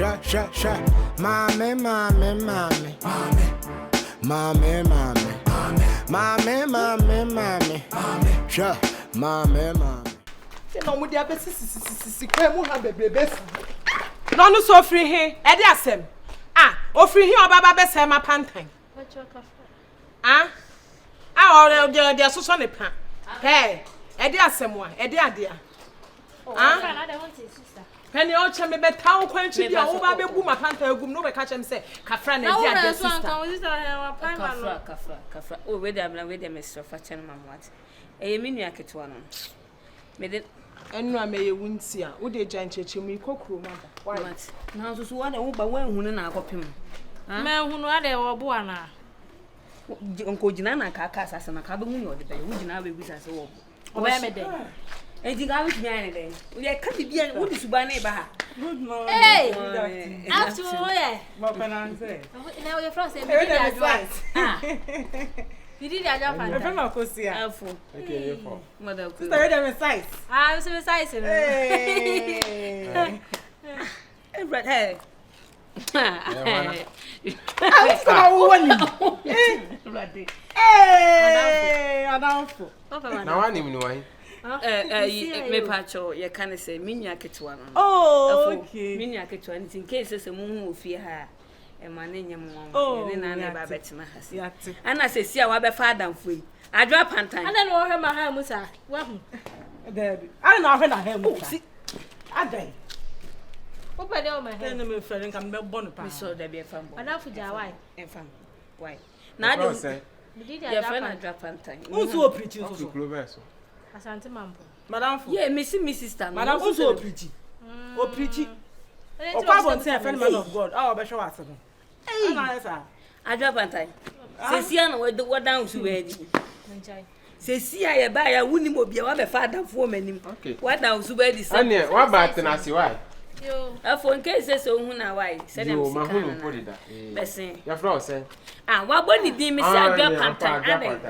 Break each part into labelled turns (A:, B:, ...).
A: Mommy.
B: No mo dia be sisi kwa mu ha bebrebe. No no so free he. E de asem. O free he obaba be se ma pantan. O de so ne pa. Hey, e de asem wa, e de ade a.
C: I don't want it, sister.
B: Penny o che me beta wo kwanchi bia wo ba be gu ma pantan egum no be ka chem se kafra na de ade sister.
D: Kafra. Oh, we dey Mr. Fachen mamwat. Me nua ketewa no. Me de
B: enu ameye wunti a wo de jan cheche mu ikokuro ma da.
D: What? Na so wo de wo ba wan hunu na akopem.
C: Me hunu ade wo bo ana.
D: Onko gina na ka asase na ka be hunu ode be wo gina be bisa se wo.
C: Oba me de.
D: Enti ga wo gina ne de. Wo de ka bibia wo di suba na e ba ha.
B: Good morning.
C: Hey! After all, yeah.
B: What can I say?
C: Now your friend said, you did a job.
B: I'm from Akosia.
D: Okay, you're for. Mother,
B: sister, read them size.
C: I'm so excited.
B: Hey!
D: Right, hey.
B: Hey! Adamfo.
A: Now I even know.
D: Me pacho ye kan say me nua ketewa no.
B: Oh, okay.
D: Me nua ketewa in case say mu ofie ha e ma na nyem mo ne na na ba betima ha se. Ana se sia wa be fa adamfo yi. Adwa pantan.
C: Ana no hwe ma ha musa. Wa hu.
B: Debi. Ana na hwe na ha musa. Adai.
C: O pa de o ma he.
B: Na me frere nka me bo no pa.
D: Me so da be fa mbo.
C: Adamfo ja why?
D: Enfam. Why? Na ade. Ye friend adwa pantan.
B: Unso o preaching so.
C: Asante mambo.
B: Madam Fu.
D: Yeah, me sister.
B: Madam Fu so preaching. O preaching. O pa bon say friend man of God. Ah, be show us. Hey. Na sir.
D: Adwa pantan. Se sia no we down so we di.
C: Nchai.
D: Se sia ye ba ya wuni mo bia wa be fa adamfo manim. Wa down so we di say.
A: Ane, wa ba tena se why?
C: Yo.
D: Afo nke se so hu na why? Se dem
A: sika. Yo, ma hu no podida.
D: Besin.
A: Ya fro say.
D: Wa boni di mi se adwa pantan ade.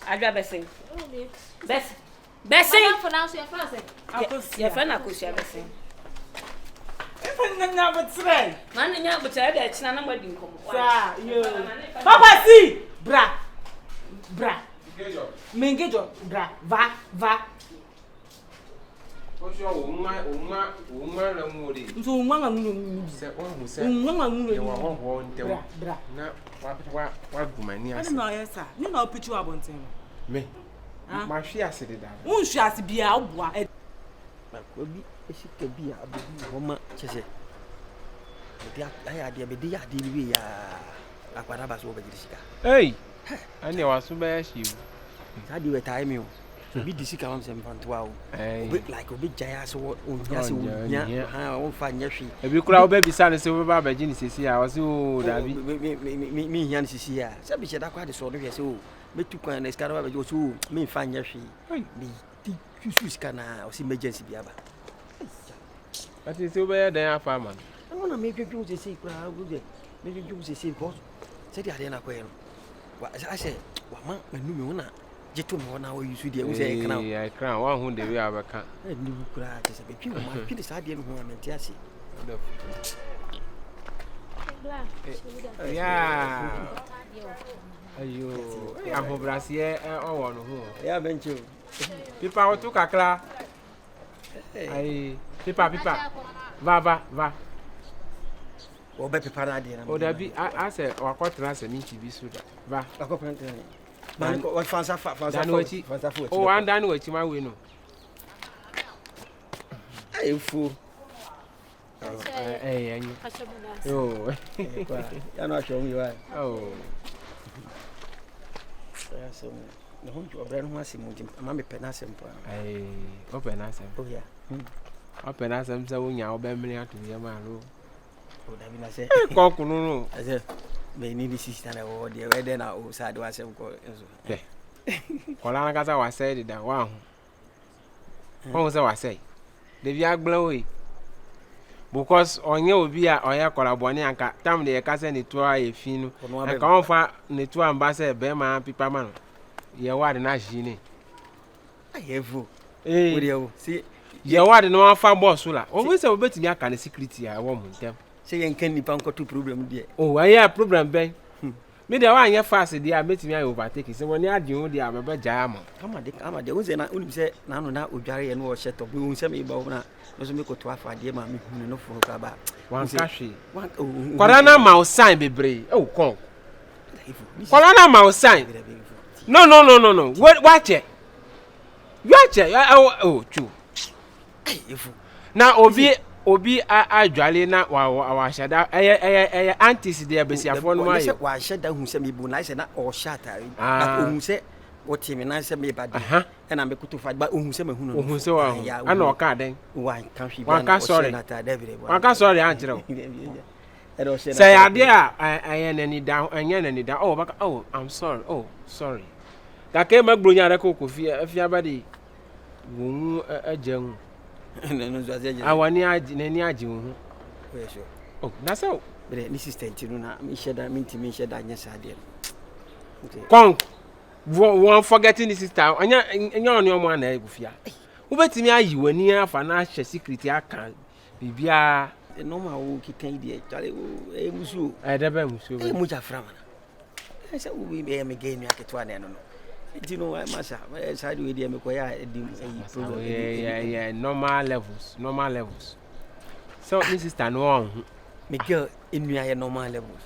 D: Adwa besin. Besin.
C: Madam for now so your friend say.
D: Your friend Akosia besin.
B: If na botre.
D: Man nya botre de china na madi nkomo.
B: Sa, yo. Papa si, bra. Mengejo, bra. Va.
A: O sho uma la ngori.
B: Nso unwa ngunu.
A: Se o hu se.
B: Unwa ngunu.
A: Ye wa ho ntem.
B: Bra.
A: Na wa gumani ase.
B: Ani na yesa. Ni na opichu abonten.
A: Me. Ma hwe ase de da.
B: Unhwe ase bia oboa.
E: Ma ko bi esika bi abebi homa chese. Bi aya de be de ya de bi ya akwara ba so be sika.
A: Hey. Ani wa so be shi.
E: Sa di we time o. So bi disika am se mfantoa o. Obi like obi jaya so o nya se o nya ha o fa nya hwe.
A: Ebi kura obi bisa ne se we ba baji ni sisi a o se o dabi.
E: Mi hian sisi a. Se bi cheda kwa de so do hwe se o. Metu kwa na skara ba so me fa nya hwe. Bi ti susu skana o si emergency bi aba.
A: Ati se o be dan afa man.
E: I want to make you say secret. How good? Make you say secret. Say the idea na kwa no. I say, wa man menu me una. Jeto me na wo yusu dia. We say crown.
A: Yeah, crown. One hu de we abaka.
E: E ni bu kura te say be ma pi de sa dia no ho amenti ase.
B: Yeah.
A: Ayo. Aho brasie o wo no ho.
E: Ya bencho.
A: Pipa o tu kakra. Ai, pipa. Va.
E: O be pepa na dia na.
A: O da bi a se wakotra se ni bi so da. Va.
E: Akopran ten. Man ko fansa fa.
A: O wan dan wachi ma we no.
E: Ai fu.
A: Anyi. Yo.
E: Ya no asho mi wa.
A: Oh.
E: Ya so. No ho jo bra no ho asem ntim. Ma me pe na asem pa.
A: Ai, o pe na asem.
E: O ya.
A: O pe na asem se wo nya o be mri atu ye ma ro.
E: O da bi na se.
A: Ko kunu no.
E: Ase. Me ni bi sister na wo de we de na o sa de asem ko enso.
A: Kola na kasa wa say da wa hu. Ko se wa say. De bi agblan we. Because onye obi a oya kola boni anka tam de kasa ni to a efin no. Anka on fa ni to amba se be ma pipa ma no. Ye wa de na ji ni.
E: Ayevu.
A: Eh.
E: Wo de o. Si
A: ye wa de no afa boss la o we say obetimi aka ne security a wo mu dem
E: say yen kan nipa nko to problem de
A: oh aye problem ben me de wa anya fast de a betimi aye overtake say woni ade o de a baba jaa am
E: ama de unse na unim say na no na odware ye no wo hye to bi unse me ba wo na so me ko to afa de ma me hunu no furu ka ba
A: wan ka hwe kwara ma o sign bebre oh kon kwara ma o sign no watch it oh true na obi adwale na wa shada antis de abesiafo no ayo
E: wa shada hu se me bu na se na o shata but hu se o timi na se me ba de na me kutu fa ba hu se me hu no
A: hu se wa ana o ka den
E: wa kan hwi
A: ba na sorry
E: na ta devire
A: wa ka sorry anjiro say ade a ayen nani da oh baka oh I'm sorry da ke magbronya re ko kofi afia ba de wo ajan
E: no so aje
A: awani nani aje wo oh na so
E: bre ni sister ntinu na mi sheda mi ntimi sheda nya sade
A: kon won forgetting the sister anya oni omo na egufia wo betimi ayi wani afa na hye secret aka bibia
E: normal wo kikan ide tare e musu
A: debe musu
E: e mu jafra mana e se wo be me game aketo ana no ntino masa side we dey me ko ya di problem
A: yeah normal levels so this sister no on
E: me girl enua ya normal levels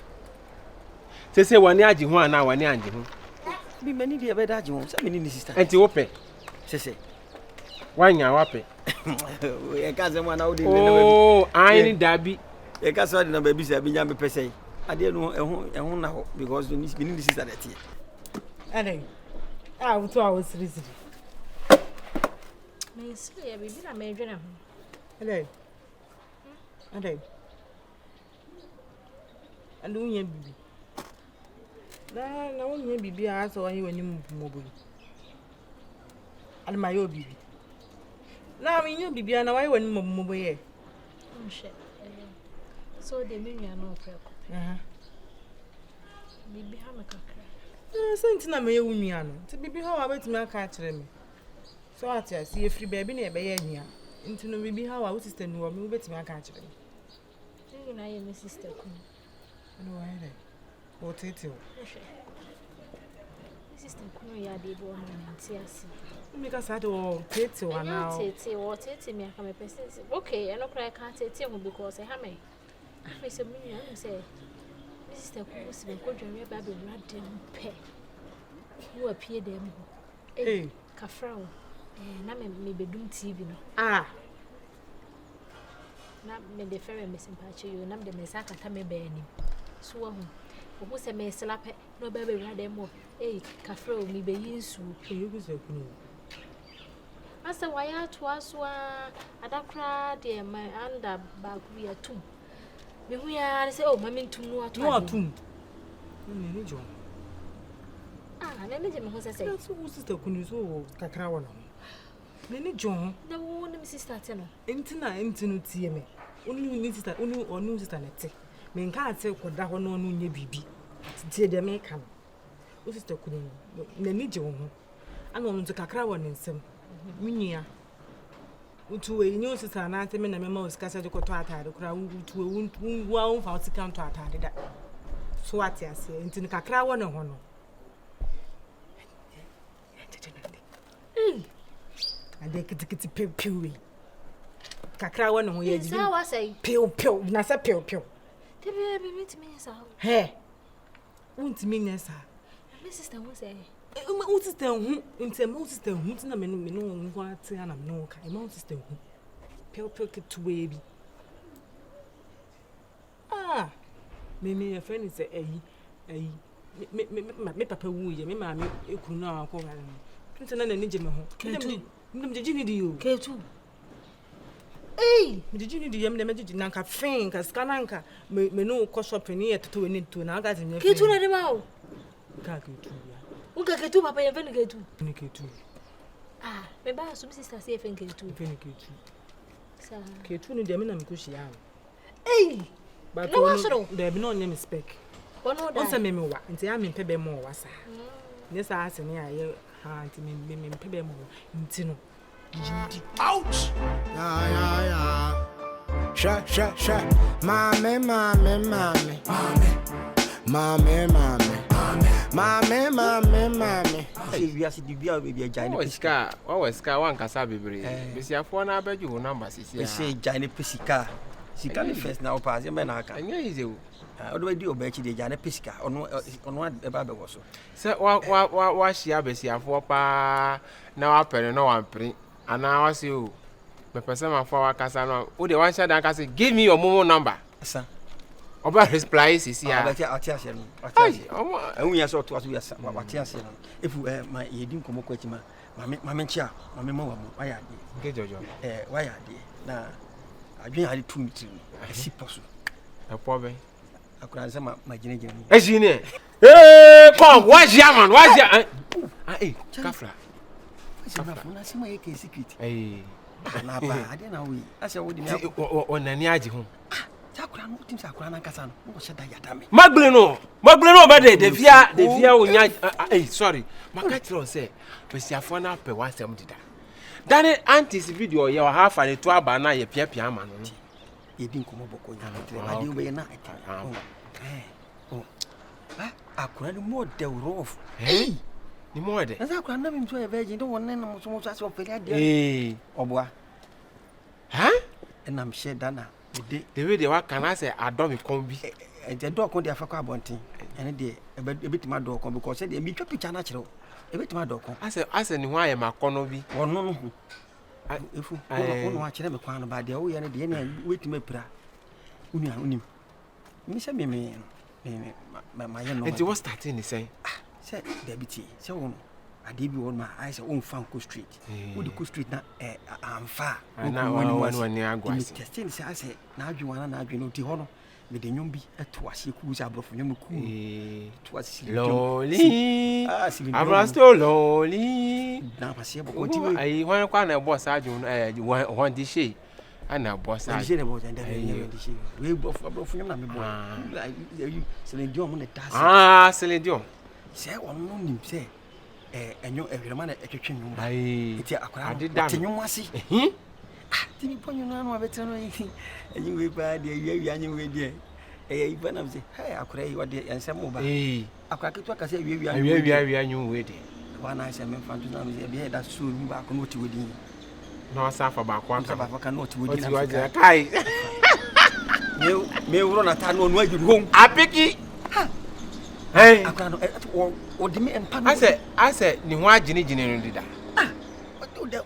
A: say wani agi ho ana wani agi ho
E: bi mani dey be da agi ho say me ni sister
A: enti wo pe
E: say
A: wanya wape
E: e ka se mo na wo dey
A: oh ai ni dabi
E: e ka so dey na ba bi say bi nya me pese ade no ehun na ho because we need sister that here
B: ade ah to our series
C: me say ya bibi na me dwena ho
B: ade ande unya bibi na unya bibi a so wani mo boyi ade ma yo bibi na mi nyu bibi na wani mo boyi
C: so de me nua no preko bibi ha me kakra
B: senti na me yewu nua no ti bibi ha wa betimi aka kire me so ati asi efri baby na ebe ye nua nti no bibi ha wa wo sister no me betimi aka kire me
C: ni na ye me sister ku
B: no wa ere o tete o
C: sister ku no ya de bo no nti asi
B: mi ka sa de o tete wa na o
C: tete me aka me pese okay eno kra ka tete ho because ha me I say me nua say sister ku si be ko dware ba be rade mpe wo apie dem ho kafra wo na me bedum TV no na me de fere me simpache yo na me de me saka ta me ba ani so wo ho se me slap no ba be rade mo kafra wo me be yinsu
B: you go say kunu
C: asa waya to aso adakra de my anda ba ku ya tum me hu ya say mama ntum no atum
B: ni jo
C: na me je me ho say
B: so sister kunu so kakra wona ni jo
C: na wo na me sister te no
B: entinu tie me ni sister onu sister na te me nka ate koda ho no nya bibi tie de me ka no o sister kunu na ni je wo ho ana onu to kakra wona nsem munyia utuwe nyo sister na ate me na me ma osikasa de koto atade kura utuwe wa on fa otika nto atade da so ate ase ntini kakra wona ho no ade kitikiti pew kakra wona ho ye
C: sa wa say
B: pew na sa pew
C: te be mitimi sa
B: he untimi nya sa
C: me sister wo say
B: o sister hu ntem o sister hu tina me no nko ate ana me no ka e ma sister hu pew ketuwe bi me friend say ayi me papa wu ye me ma me ekunu na akọ wale no tina na ni je me ho ndem je ni di yo
C: ketu
B: me je ni di ye me je na nka fen ka skana nka me no ko shopping ye toto we ni to na ga me
C: ketu na de ma o
B: ka ketu
C: uga ketu papa ye fen ketu
B: ni ketu
C: me ba so sister say fen ketu sa
B: ketu ni de me na me ko hia but
C: no wasoro
B: de be no nyem spec
C: ono da
B: onse me wa nti ya me pebe mo wa sa ne sa ase ne aye ha nti me pebe mo nti no
F: Ouch! Yeah. Sha. Mommy.
E: Say we are the beer baby giant.
A: What was Scar one Casabi? Miss Yafon, I bet you numbers.
E: We say giant Pesica. She can first now pass your menaka.
A: And you
E: How do I do about the giant Pesica on what the Bible was?
A: So, what she has for pa now up and no one print. And now I see you. The person for our Casano, who the one shot and can say, give me your momo number.
E: Sir.
A: About his place is here.
E: I'll tell you. And we are so to us. We are what tears. If we my eating come up with my chair, my mama, why are they?
A: Get your
E: Why are they? Now, I drink had 2 meetings. I see possible.
A: a poor
E: I could answer my genie.
A: as you know. Hey, come, what's Yaman? What's your hey, Kafla?
E: I see my secret.
A: Hey,
E: I didn't know we. I said, what do you
A: on an yaji home?
E: Magleno,
A: but the fear, hey, sorry, my catcher say, Mr. Fona per 170. Danny Auntie's video, you half and 12 by night, a piano.
E: You didn't come over. You were not. I couldn't more the rough.
A: Hey, the more as
E: I could never enjoy a virgin, don't want them so much as of a
A: hey,
E: or boy.
A: Huh?
E: And I'm sure Dana.
A: The way they work, can I say, I don't become
E: the dog on the Africa bunting, and a day a bit my dog because they be picture natural. A bit my dog.
A: I said, why am I Conobi?
E: Or no, if you watch them by the old and the end, wait to me, pra. Unim. Miss me, my young.
A: And was starting to say,
E: said Debbie, so I did be on my eyes on Funko Street. Would the Street not I'm far.
A: And now one near Guas.
E: I said, now you want to know the honor with the Yumbi at Twas, who's a from Yamuku. Twas
A: lolly. I was still lolly. Now, I want to boss Sergeant, one dish. And now, boss, I said about we both from you. Celine Dion on the task.
E: Ah, Celine Dion. Say one morning, say. And you every man at a kitchen. I did that. You must see. Did you put your name on anything? And you will buy the young way there. Even of the hey, I could what the and some more. I could talk as if we are new wedding. One I said, I'm that soon back on what you would do.
A: No, suffer about one of I cannot would
E: you may run a town on where you go.
A: I pick it. Hey, or the man. I said, you want Jenny did that. What do that?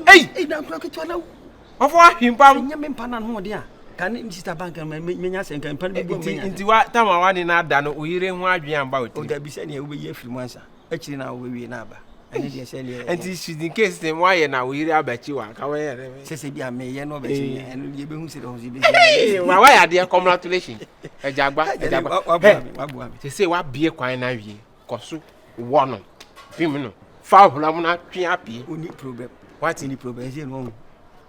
A: Hey, now clock it now. Of what him, Pam, Yamin Panan, more dear. Can Mr. Banker make us and can put into what time I want in that done? We didn't want you about. Oh, there be sending over here from once. Actually, now we will never. And this is in case them why now we are bet you are. However, says if you may know, and you be who why are there congratulations? A jabba, they say what beer quite now ye, Cosu, one, Pimino, Foul Lamuna, happy, only problem. What's any problem? Is wrong?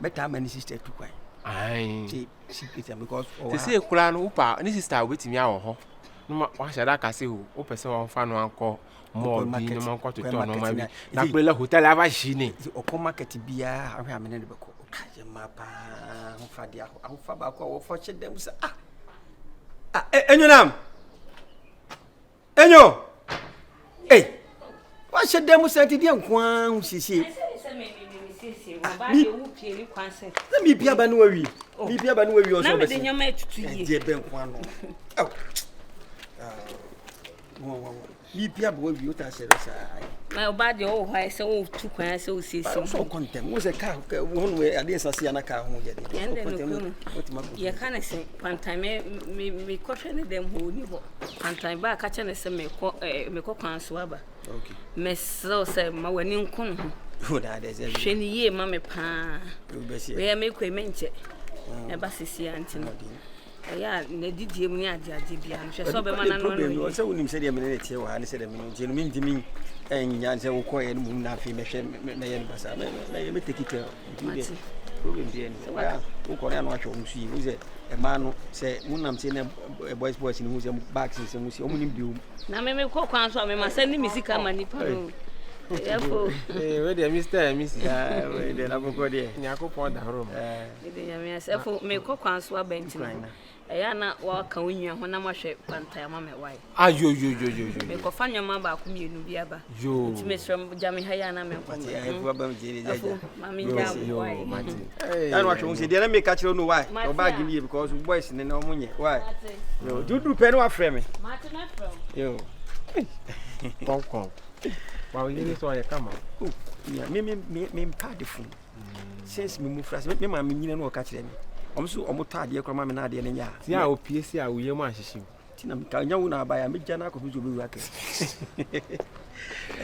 A: Better many sister to quite. I secret because they say Kulan Upa, and this is start waiting now. No, why should I say who? Open some fan one call. More market to turn on my Naquilla Hotel Avashini. Or come market beer, I am in the book. Mapa, Fadia, Alphabaco, for them. Ah, Enyo, Enyo, hey, what should them say to the young one? She see. Let me be a banway. Be a banway yourself. Then your mate to you. Oh. You boy, you my body, oh, I saw 2 quires, so see so content. Was a car one way, at least I see a car home. You can't say, Pantan me caution them who knew Pantan back catching a semi cock swabber. Okay. Miss so said my winning con. Good, I say, Shenny ye, mammy pa. Where make we mention a bassy auntie. Yeah, did you mean I'm just so man. I also wouldn't say a minute here. I said a minute. You mean to me, and Yan's a quiet moon, nothing, may take it. Who can watch home? See, who's a man say, when I'm saying a boy's voice in whose back since and we see only do. Now, maybe cock answer me, my sending me sick money. Where the Mr. and Mrs.
E: Where the Naboko there?
A: Nyako da room.
D: Me ko kwanso abenti na. Eya na wa ka onua ho na mahwe Pantan ma me wai.
A: Yo.
D: Me ko fa nyama ba ko mienu bi aba.
A: Yo.
D: Ti me sram jame ha ya na me ko.
E: Fu aba me jeri jaja.
D: Mami ja wai.
E: And what you say, they make catch you know why. No bag me because boys in no money. Why? Yo, do pen wa frame me.
D: Martin from.
E: Yo.
A: Come. Well, you need to come on.
E: Oh, yeah, me card the phone. Since me move fast, me ma me nyina no catch them. So omo tade e kroma me na de ne nya.
A: Ti a opiesi a uye mu ahihim.
E: Ti na me ka nya wo na aba ya me gya na ko bi wa ke.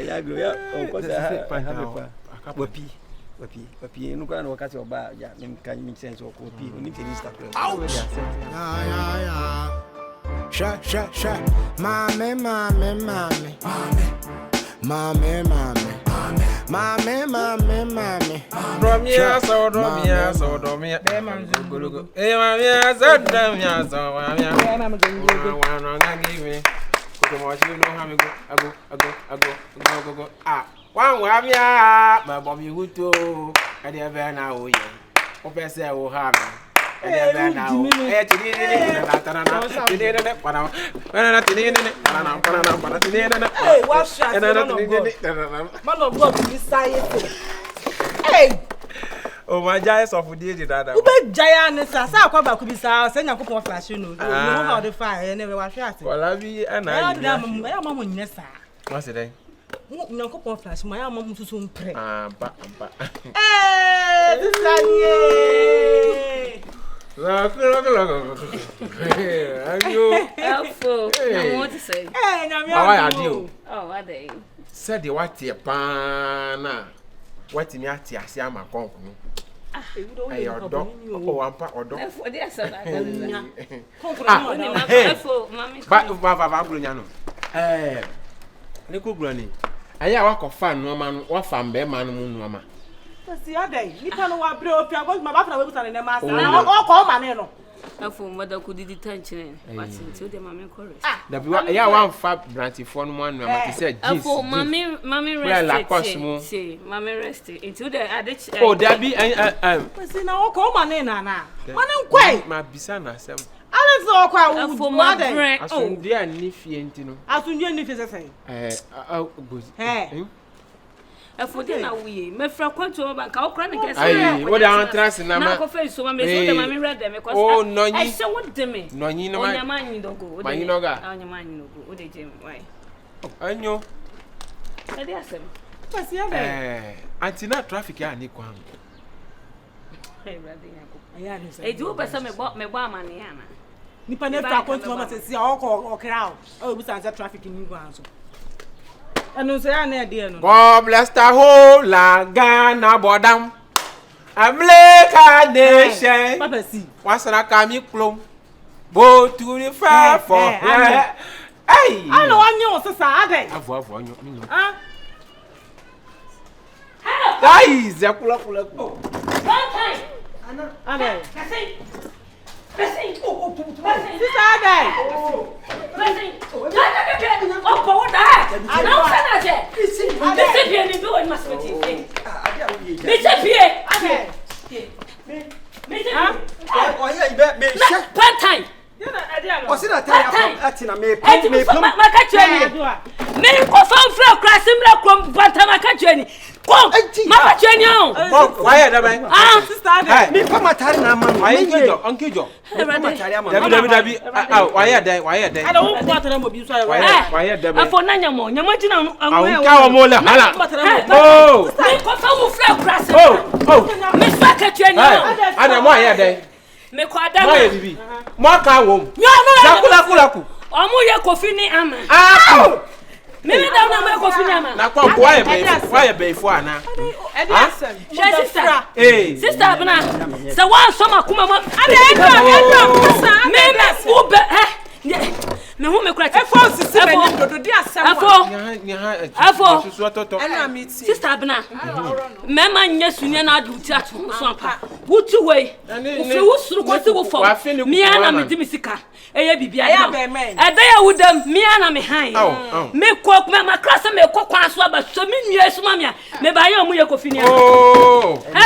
E: Ya go ya o ko sa wapi no kwa na wakati oba ya me ka me sense o ko wapi oni te Instagram.
F: Yeah. Sha. Mame.
A: Dromia so. Hey, mamia so dromia so. Mamia. Wana give me. Ko mo shi no ha me go. Go. Ah. Wan wamia ma bom yuto. E de be na o ye. O pese o ha me. E de be na o. E ti ni na.
B: Hey, what shot? Man of God, this side. Hey.
A: Oh, my giants of the dada.
B: Who be giant? Sa kwa ba kubisa. Say nyakopon flash no. You know how the fire. Never wash it.
A: Well, I be and
B: I am mama nyesa.
A: What's it?
B: Nyakopon flash. My mama mususu mpre.
A: Ba.
B: This is
A: Look.
D: Helpful. I want to say.
B: Hey,
A: how are you?
D: Oh, are they?
A: Said the what your pana. What in your tea? I see my conk. Your dog. Oh, one part or dog.
D: For the son.
A: But Baba Bruno. Nico Granny. I walk of fun, no man, or fan bear man, mama.
B: See a day. You can't know what bro. I got my bathroom and the master. I call my name.
D: For mother could detention. But until the mammy chorus.
A: The one fab brandy phone one, mamma said,
D: for mammy rest. See, mammy rested until the added.
A: Oh, there be
B: see now, call my name, Nana. Quite
A: my bisana self.
B: I don't know quite
D: for my brain.
A: Oh, dear, Niffy,
B: as soon as you say.
A: Hey.
D: For dinner, we may frequent to bank. I'll cry against
A: what I want to now.
D: Face so I read them because
A: oh, no,
D: I saw what they mean.
A: No, you know,
D: my mind, you don't go.
A: You know, got
D: on your mind, you go. What they do, why?
A: I know.
D: I dare say.
B: What's the other?
A: Anti traffic, I need one.
D: I do, but some bought me bar money.
B: Nipa never going to mama say, or crowd. Oh, we stand traffic in New Orleans. And say, I dear.
A: God bless the whole Ghana bodam. America nation.
B: Papa see.
A: What's an academy plum? Go to the fair for. Hey,
B: I know I know, sister.
A: I've one you. That is a pull.
B: Ade.
D: Pressing. Oh,
B: sister Ade.
D: Oh, what the heck? I don't say that. Listen here, you do it must be. Listen here. Pantan.
E: What's it that me
A: why sister
E: me pama tari na man
A: uncle Jo I
B: don't want to know you so
D: why for nanya mo nyamagina me kwada
A: mo ka wo zakulaku
D: omo ye kofi ni ama me da na me kofi ni ama
A: na kwa why be fo ana
D: sister bana se wan so makuma mo me ube me hu me kura
B: efo sisi be ni dodo di asem
A: afo
B: ana mi ti
D: sister Abena mema nya sunia na adu ti ato so ampa wutu we ufre wusuru ko ti wo fo me ana me di misika eye bibia eda ya wudam me ana me han me ko me makrasa me ko kwan so aba so me nwie so ma me ba ye omu ye kofi ni e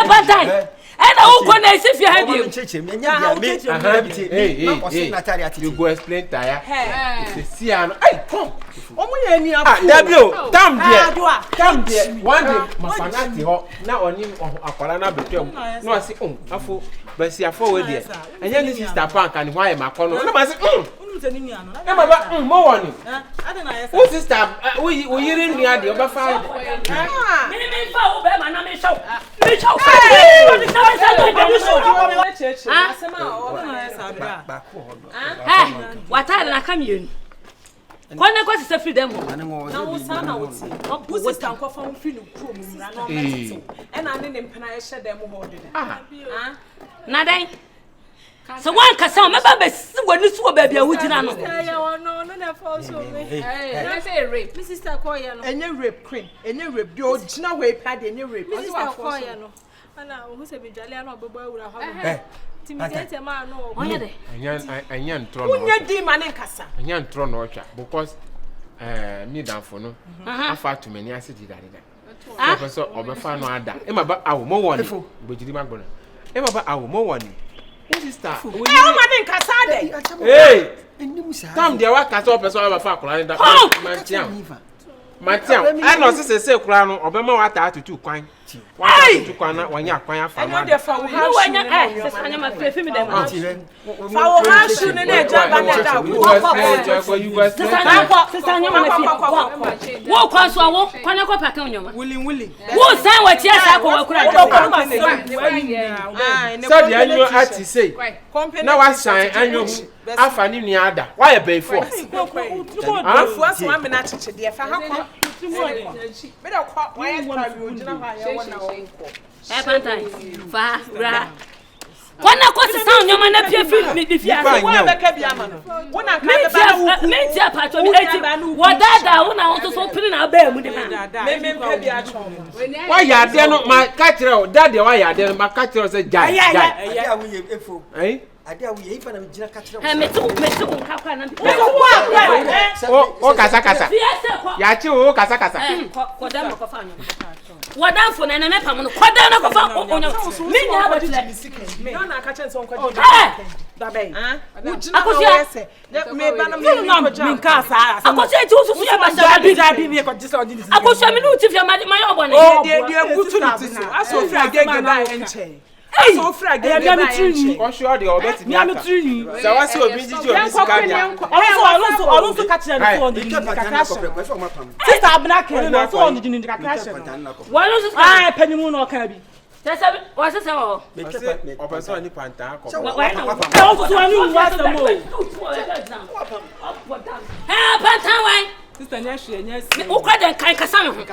D: badai and I go na see if you have you
A: go explain tire. See am. Hey, come. Omo ye ni afu. Dabio, come there. One day mafanati ho na oni akwara na betwam. No say afu, but see afo we there. Anya ni sister Pank and why ma kono. No ma say e baba mo woni. Who sister we yiri nua de obafa. Me fa wo be ma na me show. Me show.
D: Wata na kamien. Kwana kwa sisa free dem.
B: Na wo sa na wo ti. Wo sister nkwa fa wo free no kro mu ra na o e na ne mpena ye hye dem ho de.
D: Na den. So one ka say me ba be si wani so ba bia wo gina no.
C: No na fall so me. Na say rape. My sister call ya no.
B: Enye rape queen. Enye rape. Di o gina we pa de enye rape.
C: My sister call ya no. Ana who say be jale ana obobo awura ha. Timidete ma no.
D: Onye de.
A: Anya ntro no.
B: Unye di ma ne nkasa.
A: Anya ntro no otwa because me danfo no afa to many asidi dada. So obefa no ada. E ma ba awo mo woni. Bojiri magbona. E ma ba awo mo woni. Who sister?
B: O ma ne nkasa de.
A: Hey. Tam dia wa kasa opeso abafa akura da. Matiam, I know say kura no obema wa ta atutu kwan. Wa ta atutu kwan na wanya kwan afa ma.
B: Enyo de fa wo ha shu
D: wanya sesa anya ma fefi mi dem.
B: Fa wo ha shu ne na eja ba na da wo.
D: Sesa anya ma fefi. Wo kwan so wo, kwan na ko pa kan nyoma.
B: Wuli.
D: Wo san wa tia sa ko wa kura.
A: So the annual ati say. Na wa san annual afa ni nua ada. Wa ye be for.
B: Fu asoma me na chiche de fa ha kwa. Me da kwa wa ye kwa mi ogina ha ye wona wonko.
D: Pantan. Fa bra. Kwana ko sesa nyoma na piefi mi fia.
B: Wa be ka bia ma no. Wona ka be ba wuku.
D: Me tia patro mi eti. Wodada wona won so pini na ba mu de ma.
B: Me ka bia chon.
A: Wa ya de no ma ka kire o dade wa ya de ma ka kire o say jai.
E: Ade awu ye efo. Ade awu ye ifa na mjina ka kire.
D: Me tu ka kwa na.
A: O kasa. Ya chi o kasa.
D: Ko da mo ko fa nyo. Wadan fo na me pam no. Ko da na ko fa onyo. Me nya ba tile.
B: Me na ka chen so nko di. Da be.
D: Akosia.
B: Me ba na me ko ja. Me ka sa.
D: Akosia ti usu ya ba
B: da bi me ko di so di.
D: Akosia me no ti fia ma yo bone.
B: De gutu ni ti so. Aso fi agege ba enche. So fra ge be ba enche.
A: Ko sure de obeti mi aka. Se wa se obi jiji obi sika dia.
B: Olunso ka kire no so on di kakra. Sister Abena ke no so on di ni kakra.
D: Wolunso
B: panimu no ka bi.
D: Tesa wa se o.
A: Opeso ni Pantan ko.
B: Wa so ani wa se mo.
D: Pantan wai.
B: Sister nya hwe nya
D: si. Wo kwa den kan kasa me ho.